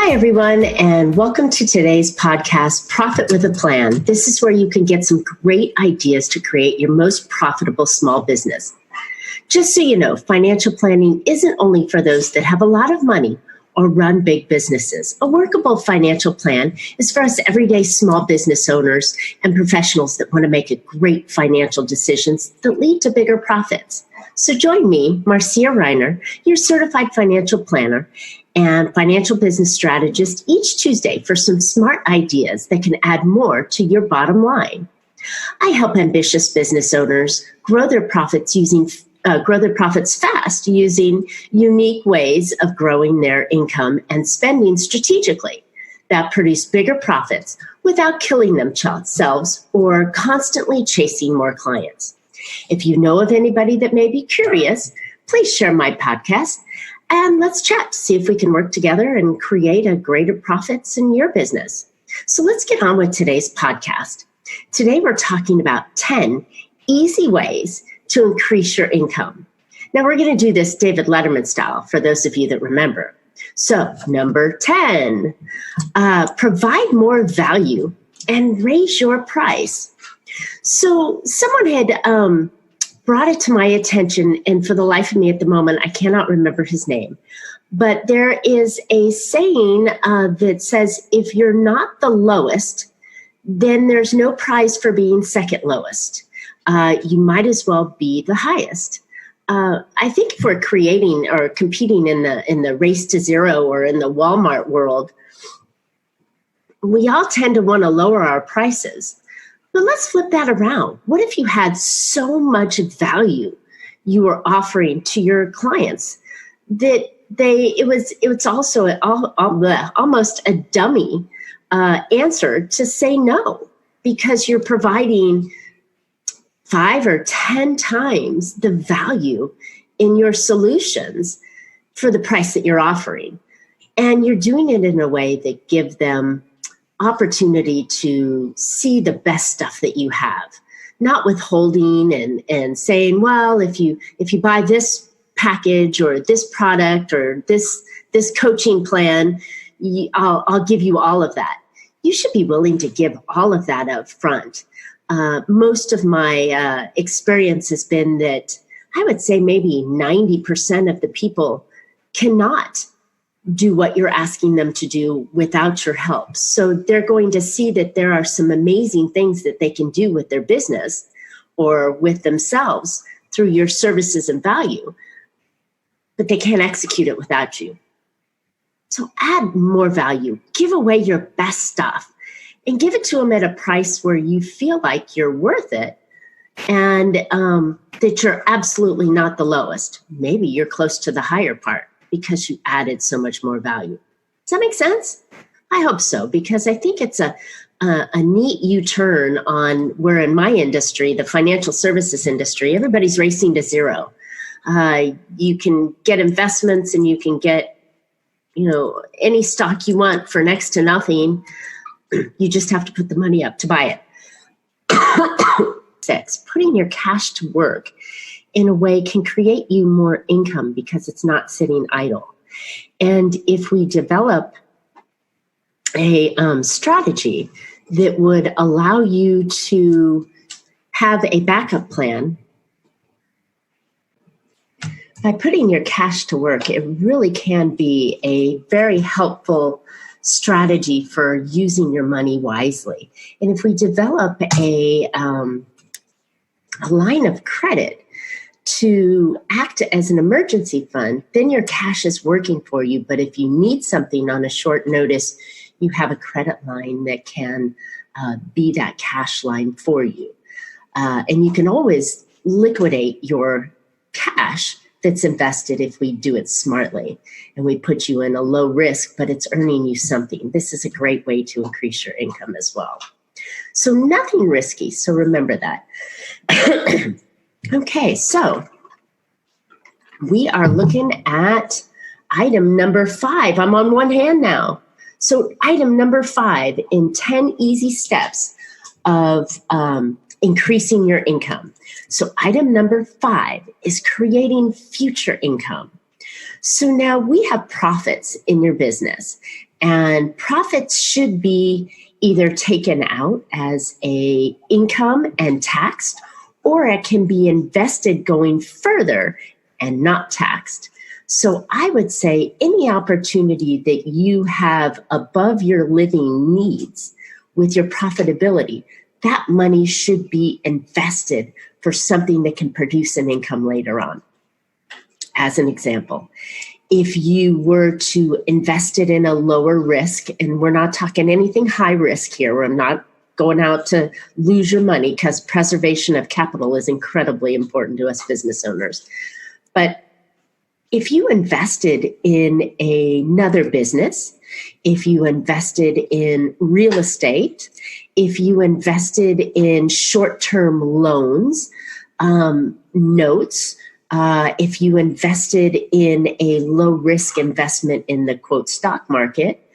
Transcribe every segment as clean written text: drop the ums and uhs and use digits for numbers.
Hi, everyone, and welcome to today's podcast, Profit with a Plan. This is where you can get some great ideas to create your most profitable small business. Just so you know, financial planning isn't only for those that have a lot of money or run big businesses. A workable financial plan is for us everyday small business owners and professionals that want to make great financial decisions that lead to bigger profits. So join me, Marcia, your certified financial planner and financial business strategist, each Tuesday for some smart ideas that can add more to your bottom line. I help ambitious business owners grow their profits fast using unique ways of growing their income and spending strategically that produce bigger profits without killing themselves or constantly chasing more clients. If you know of anybody that may be curious, please share my podcast and let's chat to see if we can work together and create a greater profits in your business. So let's get on with today's podcast. Today we're talking about 10 easy ways to increase your income. Now we're going to do this David Letterman style for those of you that remember. So number 10, provide more value and raise your price. So someone had brought it to my attention, and for the life of me at the moment, I cannot remember his name. But there is a saying that says, if you're not the lowest, then there's no prize for being second lowest. You might as well be the highest. I think if we're creating or competing in the race to zero or in the Walmart world, we all tend to want to lower our prices. But let's flip that around. What if you had so much value you were offering to your clients that it was also almost a dummy answer to say no, because you're providing 5 or 10 times the value in your solutions for the price that you're offering. And you're doing it in a way that gives them opportunity to see the best stuff that you have, not withholding and saying, well, if you buy this package or this product or this coaching plan, I'll give you all of that. You should be willing to give all of that up front. Most of my experience has been that I would say maybe 90% of the people cannot do what you're asking them to do without your help. So they're going to see that there are some amazing things that they can do with their business or with themselves through your services and value, but they can't execute it without you. So add more value, give away your best stuff, and give it to them at a price where you feel like you're worth it and that you're absolutely not the lowest. Maybe you're close to the higher part because you added so much more value. Does that make sense? I hope so, because I think it's a neat U-turn on where in my industry, the financial services industry, everybody's racing to zero. You can get investments and you can get, any stock you want for next to nothing. You just have to put the money up to buy it. 6, putting your cash to work in a way can create you more income because it's not sitting idle. And if we develop a strategy that would allow you to have a backup plan, by putting your cash to work, it really can be a very helpful strategy for using your money wisely. And if we develop a line of credit to act as an emergency fund, then your cash is working for you. But if you need something on a short notice, you have a credit line that can be that cash line for you. And you can always liquidate your cash that's invested if we do it smartly and we put you in a low risk, but it's earning you something. This is a great way to increase your income as well. So nothing risky. So remember that. Okay, so we are looking at item number 5. I'm on one hand now. So item number 5 in 10 easy steps of increasing your income. So item number 5 is creating future income. So now we have profits in your business, And profits should be either taken out as a income and taxed, or it can be invested going further and not taxed. So I would say any opportunity that you have above your living needs with your profitability, that money should be invested for something that can produce an income later on. As an example, if you were to invest it in a lower risk, and we're not talking anything high risk here, I'm not going out to lose your money, because preservation of capital is incredibly important to us business owners. But if you invested in another business, if you invested in real estate, if you invested in short-term loans, notes, if you invested in a low-risk investment in the, quote, stock market,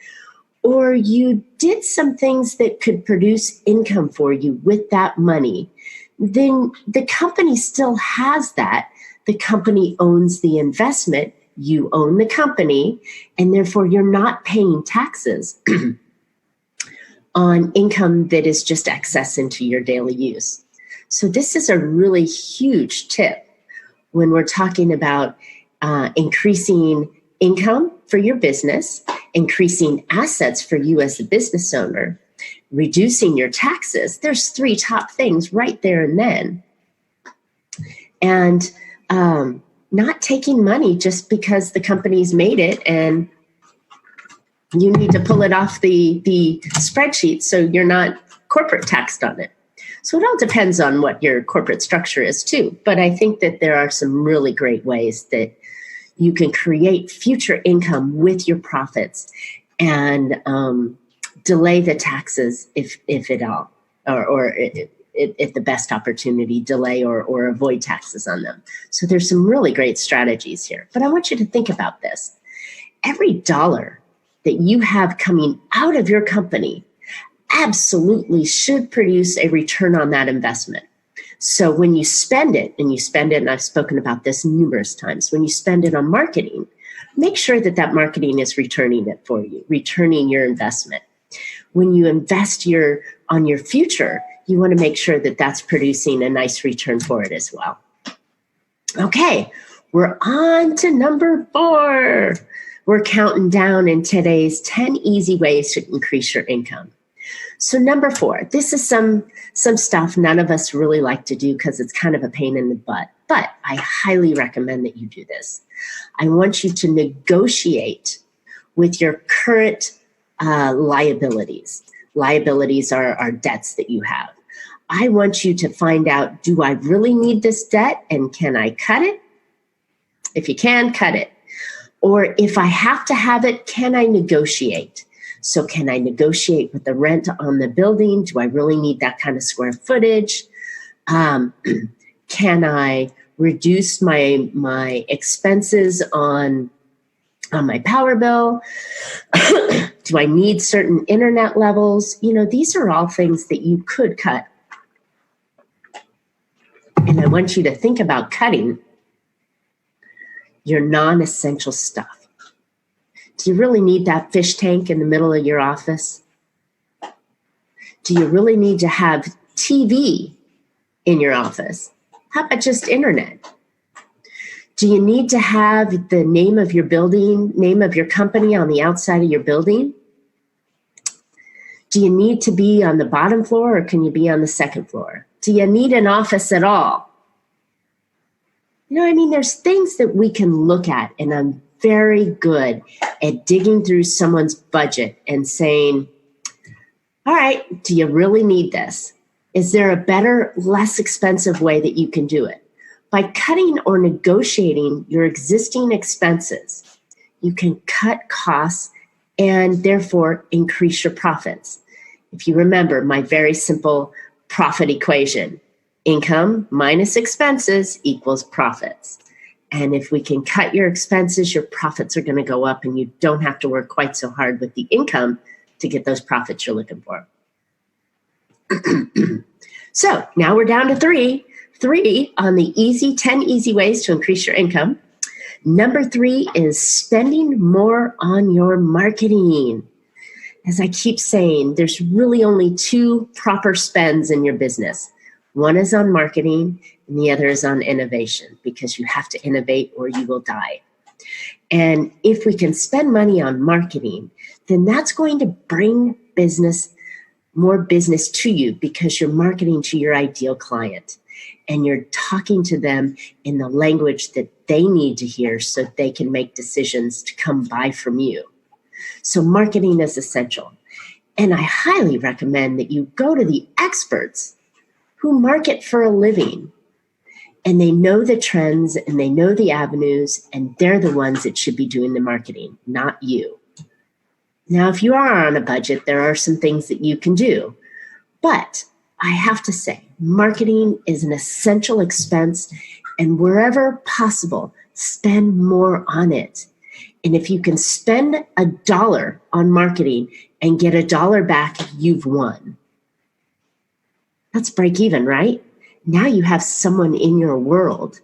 or you did some things that could produce income for you with that money, then the company still has that. The company owns the investment, you own the company, and therefore you're not paying taxes on income that is just excess into your daily use. So this is a really huge tip when we're talking about increasing income for your business, increasing assets for you as a business owner, reducing your taxes. There's 3 top things right there and then. And not taking money just because the company's made it and you need to pull it off the spreadsheet so you're not corporate taxed on it. So it all depends on what your corporate structure is too. But I think that there are some really great ways that you can create future income with your profits and delay the taxes if at all, or if the best opportunity, delay or avoid taxes on them. So there's some really great strategies here. But I want you to think about this. Every dollar that you have coming out of your company absolutely should produce a return on that investment. So when you spend it, and I've spoken about this numerous times, when you spend it on marketing, make sure that that marketing is returning it for you, returning your investment. When you invest on your future, you want to make sure that that's producing a nice return for it as well. Okay, we're on to number 4. We're counting down in today's 10 easy ways to increase your income. So number 4, this is some stuff none of us really like to do because it's kind of a pain in the butt, but I highly recommend that you do this. I want you to negotiate with your current liabilities. Liabilities are debts that you have. I want you to find out, do I really need this debt and can I cut it? If you can, cut it. Or if I have to have it, can I negotiate? So can I negotiate with the rent on the building? Do I really need that kind of square footage? Can I reduce my expenses on my power bill? Do I need certain internet levels? These are all things that you could cut. And I want you to think about cutting your non-essential stuff. Do you really need that fish tank in the middle of your office? Do you really need to have TV in your office? How about just internet? Do you need to have the name of your building, name of your company on the outside of your building? Do you need to be on the bottom floor or can you be on the second floor? Do you need an office at all? There's things that we can look at, and I'm very good at digging through someone's budget and saying, all right, do you really need this? Is there a better, less expensive way that you can do it? By cutting or negotiating your existing expenses, you can cut costs and therefore increase your profits. If you remember my very simple profit equation, income minus expenses equals profits. And if we can cut your expenses, your profits are going to go up and you don't have to work quite so hard with the income to get those profits you're looking for. So now we're down to 3 on the 10 easy ways to increase your income. Number 3 is spending more on your marketing. As I keep saying, there's really only two proper spends in your business. One is on marketing and the other is on innovation, because you have to innovate or you will die. And if we can spend money on marketing, then that's going to bring more business to you, because you're marketing to your ideal client and you're talking to them in the language that they need to hear so they can make decisions to come buy from you. So marketing is essential. And I highly recommend that you go to the experts who market for a living. And they know the trends and they know the avenues, and they're the ones that should be doing the marketing, not you. Now, if you are on a budget, there are some things that you can do. But I have to say, marketing is an essential expense, and wherever possible, spend more on it. And if you can spend $1 on marketing and get $1 back, you've won. That's break even, right? Now you have someone in your world,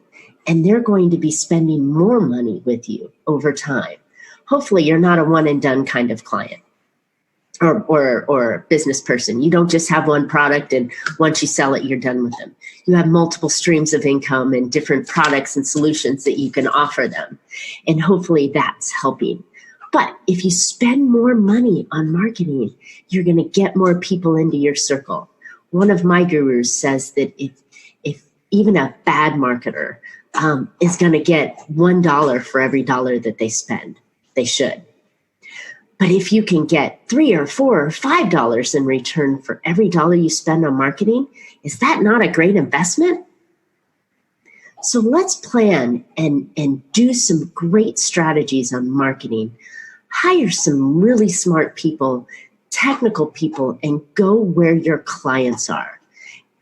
and they're going to be spending more money with you over time. Hopefully you're not a one and done kind of client or business person. You don't just have one product and once you sell it, you're done with them. You have multiple streams of income and different products and solutions that you can offer them. And hopefully that's helping. But if you spend more money on marketing, you're going to get more people into your circle. One of my gurus says that if even a bad marketer is going to get $1 for every dollar that they spend, they should. But if you can get $3 or $4 or $5 in return for every dollar you spend on marketing, is that not a great investment? So let's plan and do some great strategies on marketing. Hire some really smart people, technical people, and go where your clients are.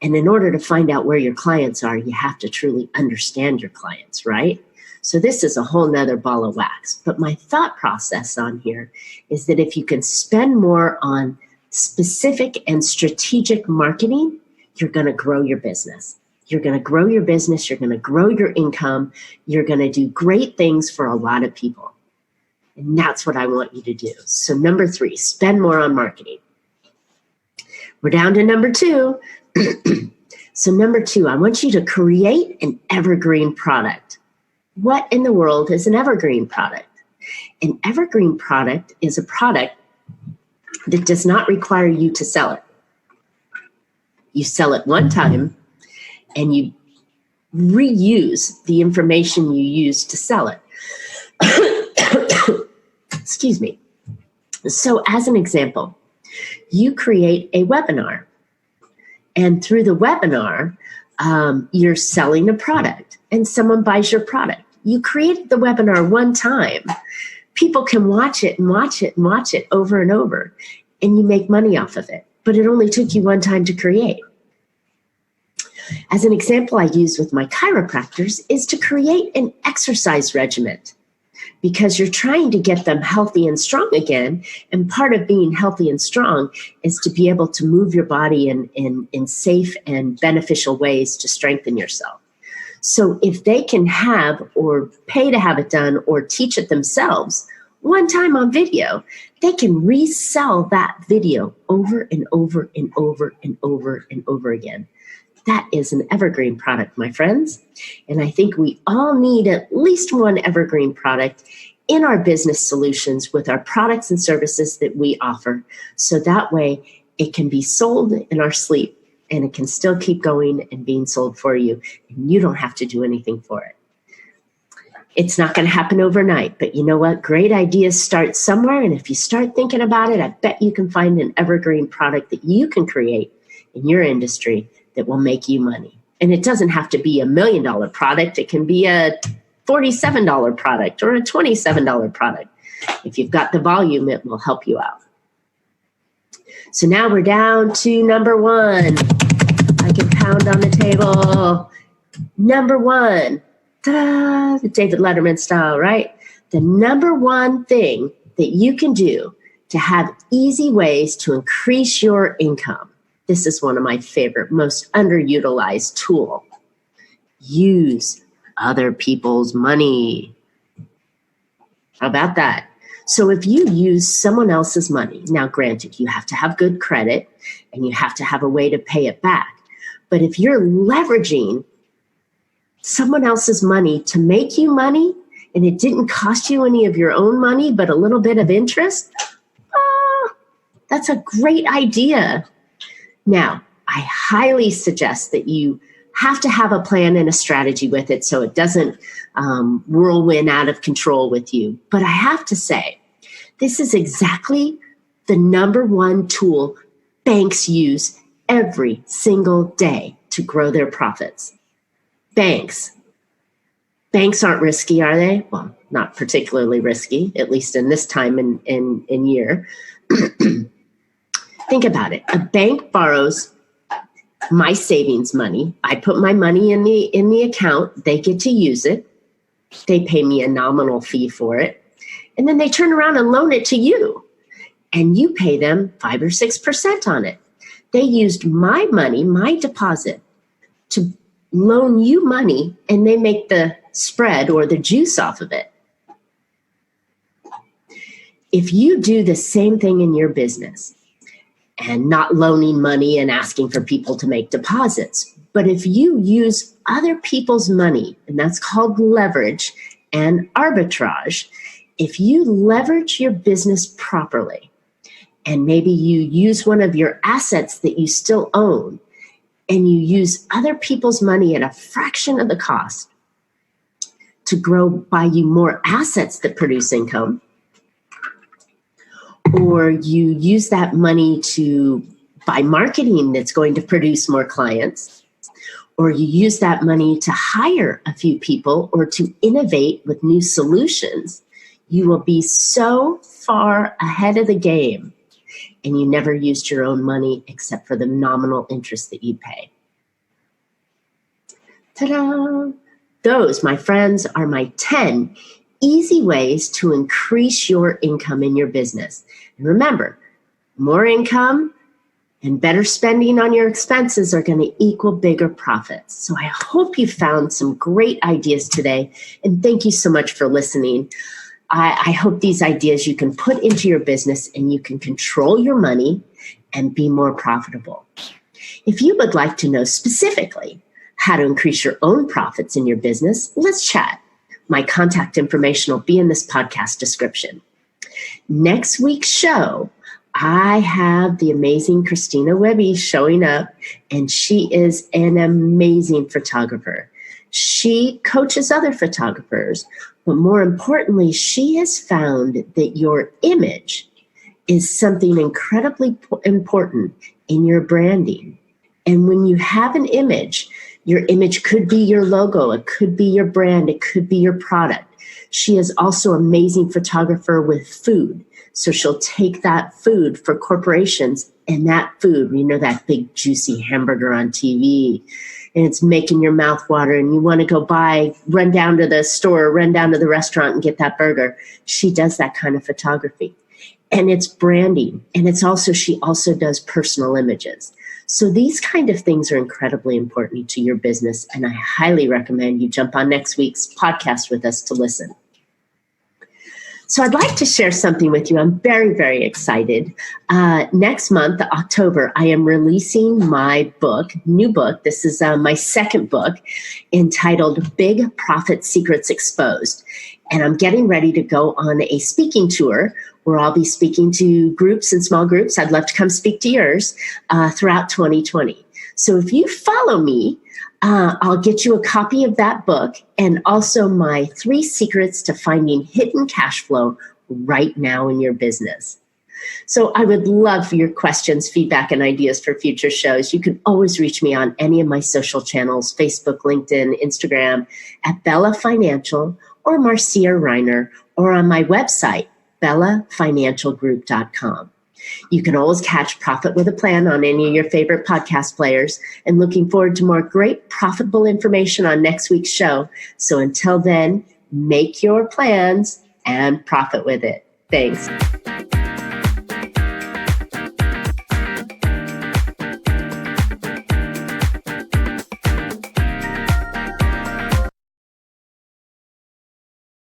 And in order to find out where your clients are, you have to truly understand your clients, right? So this is a whole nother ball of wax. But my thought process on here is that if you can spend more on specific and strategic marketing, you're going to grow your business. You're going to grow your business. You're going to grow your income. You're going to do great things for a lot of people. And that's what I want you to do. So number 3, spend more on marketing. We're down to number 2. So number 2, I want you to create an evergreen product. What in the world is an evergreen product? An evergreen product is a product that does not require you to sell it. You sell it one time and you reuse the information you used to sell it. Excuse me. So as an example, you create a webinar, and through the webinar, you're selling a product and someone buys your product. You created the webinar one time. People can watch it and watch it and watch it over and over, and you make money off of it. But it only took you one time to create. As an example I use with my chiropractors is to create an exercise regimen, because you're trying to get them healthy and strong again. And part of being healthy and strong is to be able to move your body in safe and beneficial ways to strengthen yourself. So if they can have or pay to have it done or teach it themselves one time on video, they can resell that video over and over and over and over and over again. That is an evergreen product, my friends. And I think we all need at least one evergreen product in our business solutions with our products and services that we offer. So that way it can be sold in our sleep and it can still keep going and being sold for you. And you don't have to do anything for it. It's not going to happen overnight, but you know what? Great ideas start somewhere. And if you start thinking about it, I bet you can find an evergreen product that you can create in your industry that will make you money. And it doesn't have to be $1 million product. It can be a $47 product or a $27 product. If you've got the volume, it will help you out. So now we're down to number 1. I can pound on the table. Number 1, ta-da, the David Letterman style, right? The number 1 thing that you can do to have easy ways to increase your income. This is one of my favorite, most underutilized tool. Use other people's money. How about that? So if you use someone else's money, now granted, you have to have good credit and you have to have a way to pay it back. But if you're leveraging someone else's money to make you money and it didn't cost you any of your own money, but a little bit of interest, that's a great idea. Now, I highly suggest that you have to have a plan and a strategy with it so it doesn't whirlwind out of control with you. But I have to say, this is exactly the number one tool banks use every single day to grow their profits. Banks aren't risky, are they? Well, not particularly risky, at least in this time in year. Think about it. A bank borrows my savings money. I put my money in the account. They get to use it. They pay me a nominal fee for it. And then they turn around and loan it to you. And you pay them 5 or 6% on it. They used my money, my deposit, to loan you money, and they make the spread or the juice off of it. If you do the same thing in your business, and not loaning money and asking for people to make deposits, but if you use other people's money, and that's called leverage and arbitrage, if you leverage your business properly, and maybe you use one of your assets that you still own, and you use other people's money at a fraction of the cost to buy you more assets that produce income, or you use that money to buy marketing that's going to produce more clients, or you use that money to hire a few people or to innovate with new solutions, you will be so far ahead of the game, and you never used your own money except for the nominal interest that you pay. Ta-da! Those, my friends, are my 10 easy ways to increase your income in your business. And remember, more income and better spending on your expenses are going to equal bigger profits. So I hope you found some great ideas today. And thank you so much for listening. I hope these ideas you can put into your business and you can control your money and be more profitable. If you would like to know specifically how to increase your own profits in your business, let's chat. My contact information will be in this podcast description. Next week's show, I have the amazing Christina Webby showing up, and she is an amazing photographer. She coaches other photographers, but more importantly, she has found that your image is something incredibly important in your branding. And when you have an image, your image could be your logo, it could be your brand, it could be your product. She is also an amazing photographer with food. So she'll take that food for corporations, and that food, you know, that big juicy hamburger on TV, and it's making your mouth water and you want to go run down to the store, run down to the restaurant and get that burger. She does that kind of photography. And it's branding. And she also does personal images. So these kind of things are incredibly important to your business. And I highly recommend you jump on next week's podcast with us to listen. So I'd like to share something with you. I'm very, very excited. Next month, October, I am releasing my new book. This is my second book entitled Big Profit Secrets Exposed. And I'm getting ready to go on a speaking tour where I'll be speaking to groups and small groups. I'd love to come speak to yours throughout 2020. So if you follow me, I'll get you a copy of that book and also my 3 secrets to finding hidden cash flow right now in your business. So I would love for your questions, feedback, and ideas for future shows. You can always reach me on any of my social channels, Facebook, LinkedIn, Instagram, at Bella Financial or Marcia Reiner, or on my website, bellafinancialgroup.com. You can always catch Profit with a Plan on any of your favorite podcast players, and looking forward to more great profitable information on next week's show. So until then, make your plans and profit with it. Thanks.